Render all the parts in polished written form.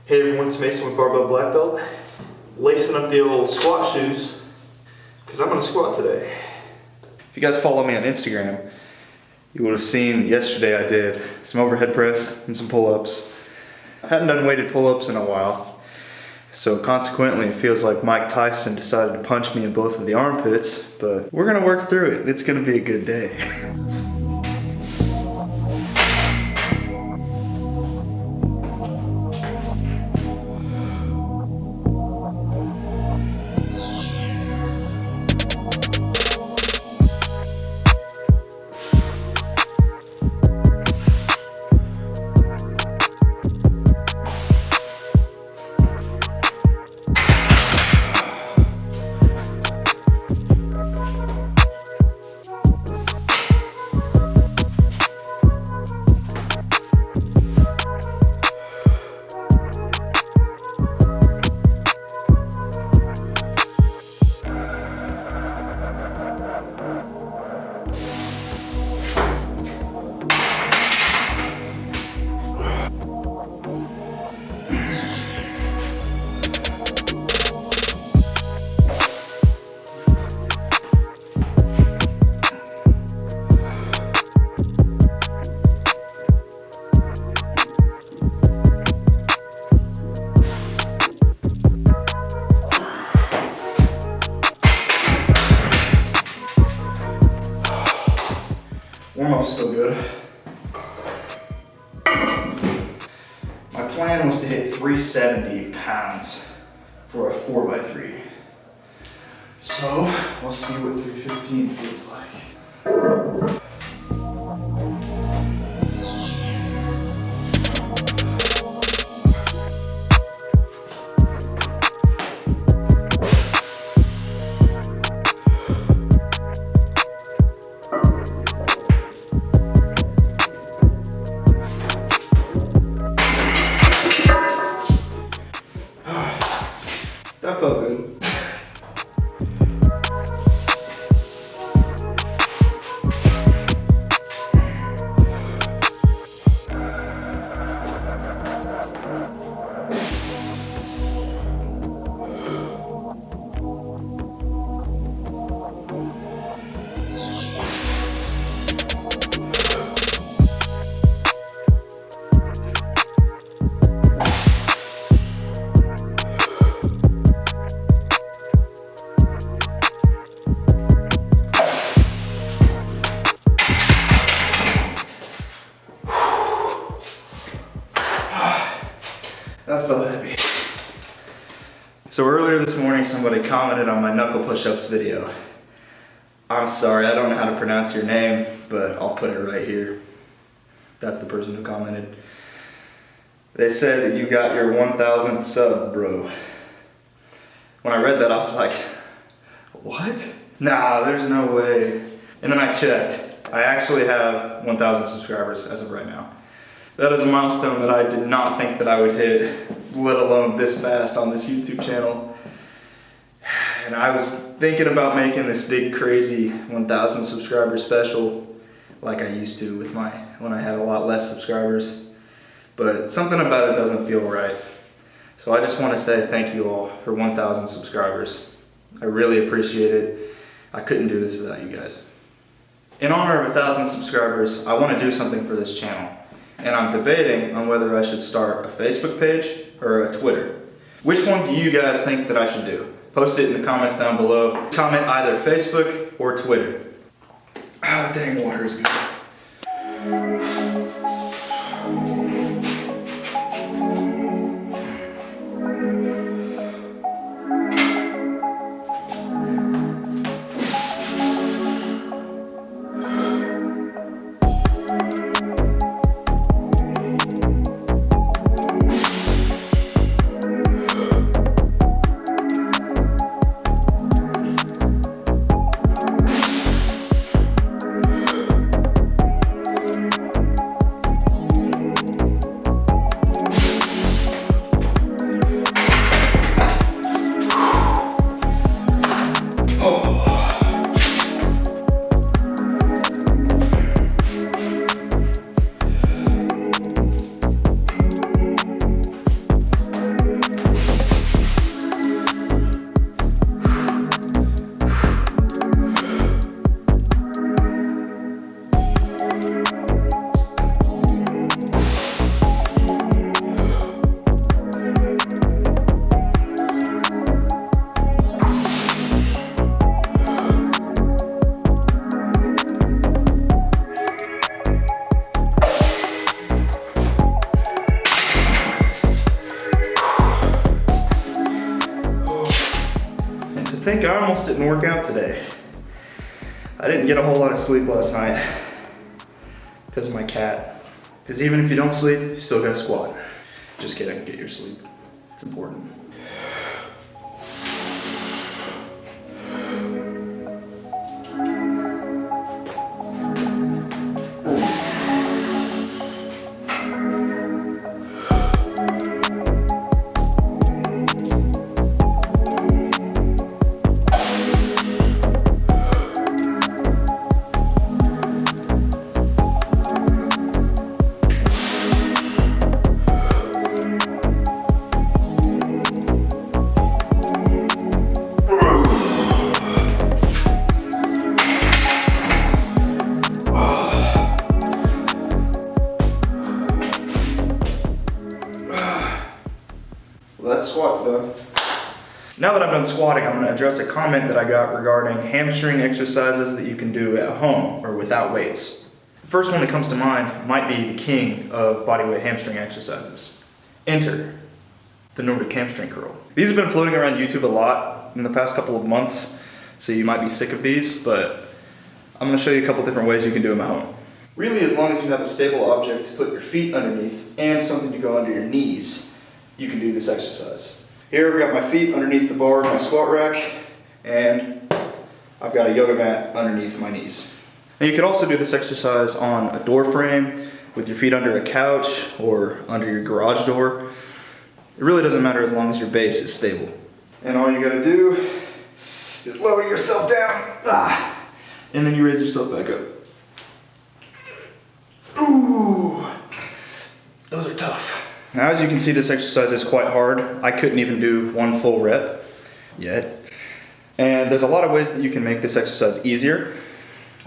Hey everyone, it's Mason with Barbell Black Belt. Lacing up the old squat shoes, because I'm gonna squat today. If you guys follow me on Instagram, you would have seen yesterday I did some overhead press and some pull-ups. I hadn't done weighted pull-ups in a while, so consequently it feels like Mike Tyson decided to punch me in both of the armpits, but we're gonna work through it. It's gonna be a good day. Warm-up's still good. My plan was to hit 370 pounds for a 4x3. So, we'll see what 315 feels like. That felt good. That felt heavy. So earlier this morning, somebody commented on my knuckle push-ups video. I'm sorry, I don't know how to pronounce your name, but I'll put it right here. That's the person who commented. They said that you got your 1,000th sub, bro. When I read that, I was like, what? Nah, there's no way. And then I checked. I actually have 1,000 subscribers as of right now. That is a milestone that I did not think that I would hit, let alone this fast on this YouTube channel. And I was thinking about making this big crazy 1,000 subscriber special like I used to with when I had a lot less subscribers. But something about it doesn't feel right. So I just want to say thank you all for 1,000 subscribers. I really appreciate it. I couldn't do this without you guys. In honor of 1,000 subscribers, I want to do something for this channel. And I'm debating on whether I should start a Facebook page or a Twitter. Which one do you guys think that I should do? Post it in the comments down below. Comment either Facebook or Twitter. Ah, dang, water is good. think I almost didn't work out today. I didn't get a whole lot of sleep last night because of my cat. Because even if you don't sleep, you still gotta squat. Just kidding, get your sleep. It's important. Well, that's squats done. Now that I'm done squatting, I'm going to address a comment that I got regarding hamstring exercises that you can do at home or without weights. The first one that comes to mind might be the king of bodyweight hamstring exercises. Enter the Nordic hamstring curl. These have been floating around YouTube a lot in the past couple of months, so you might be sick of these, but I'm going to show you a couple different ways you can do them at home. Really, as long as you have a stable object to put your feet underneath and something to go under your knees, you can do this exercise. Here I've got my feet underneath the bar of my squat rack, and I've got a yoga mat underneath my knees. And you could also do this exercise on a door frame, with your feet under a couch, or under your garage door. It really doesn't matter as long as your base is stable. And all you gotta do is lower yourself down, and then you raise yourself back up. Ooh, those are tough. Now, as you can see, this exercise is quite hard. I couldn't even do one full rep yet. And there's a lot of ways that you can make this exercise easier.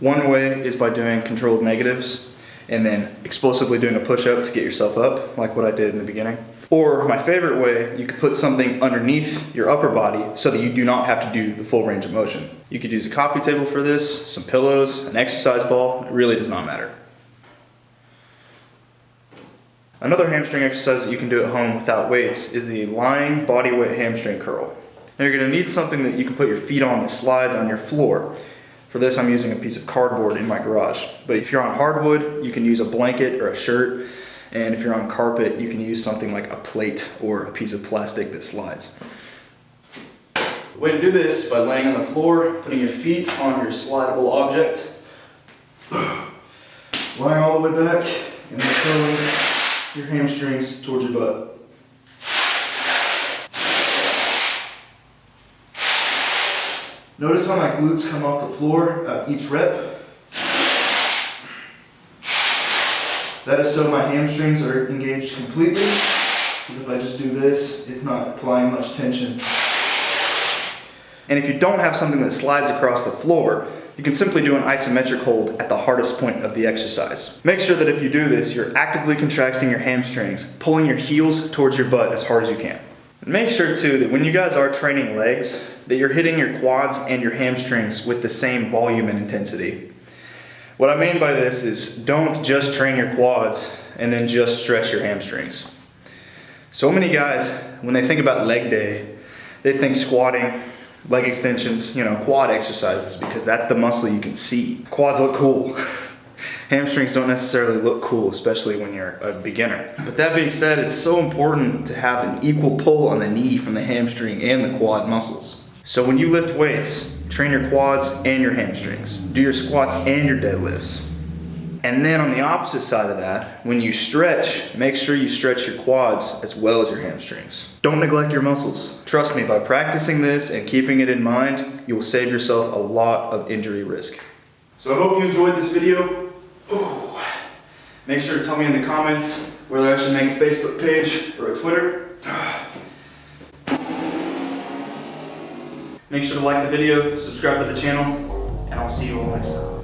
One way is by doing controlled negatives and then explosively doing a push-up to get yourself up, like what I did in the beginning. Or my favorite way, you could put something underneath your upper body so that you do not have to do the full range of motion. You could use a coffee table for this, some pillows, an exercise ball. It really does not matter. Another hamstring exercise that you can do at home without weights is the lying bodyweight hamstring curl. Now you're going to need something that you can put your feet on that slides on your floor. For this, I'm using a piece of cardboard in my garage. But if you're on hardwood, you can use a blanket or a shirt. And if you're on carpet, you can use something like a plate or a piece of plastic that slides. The way to do this is by laying on the floor, putting your feet on your slidable object, lying all the way back, and then curling your hamstrings towards your butt. Notice how my glutes come off the floor at each rep. That is so my hamstrings are engaged completely, because if I just do this, it's not applying much tension. And if you don't have something that slides across the floor, you can simply do an isometric hold at the hardest point of the exercise. Make sure that if you do this, you're actively contracting your hamstrings, pulling your heels towards your butt as hard as you can. And make sure too that when you guys are training legs, that you're hitting your quads and your hamstrings with the same volume and intensity. What I mean by this is don't just train your quads and then just stretch your hamstrings. So many guys, when they think about leg day, they think squatting, leg extensions, quad exercises, because that's the muscle you can see. Quads look cool. Hamstrings don't necessarily look cool, especially when you're a beginner. But that being said, it's so important to have an equal pull on the knee from the hamstring and the quad muscles. So when you lift weights, train your quads and your hamstrings. Do your squats and your deadlifts. And then on the opposite side of that, when you stretch, make sure you stretch your quads as well as your hamstrings. Don't neglect your muscles. Trust me, by practicing this and keeping it in mind, you will save yourself a lot of injury risk. So I hope you enjoyed this video. Ooh. Make sure to tell me in the comments whether I should make a Facebook page or a Twitter. Make sure to like the video, subscribe to the channel, and I'll see you all next time.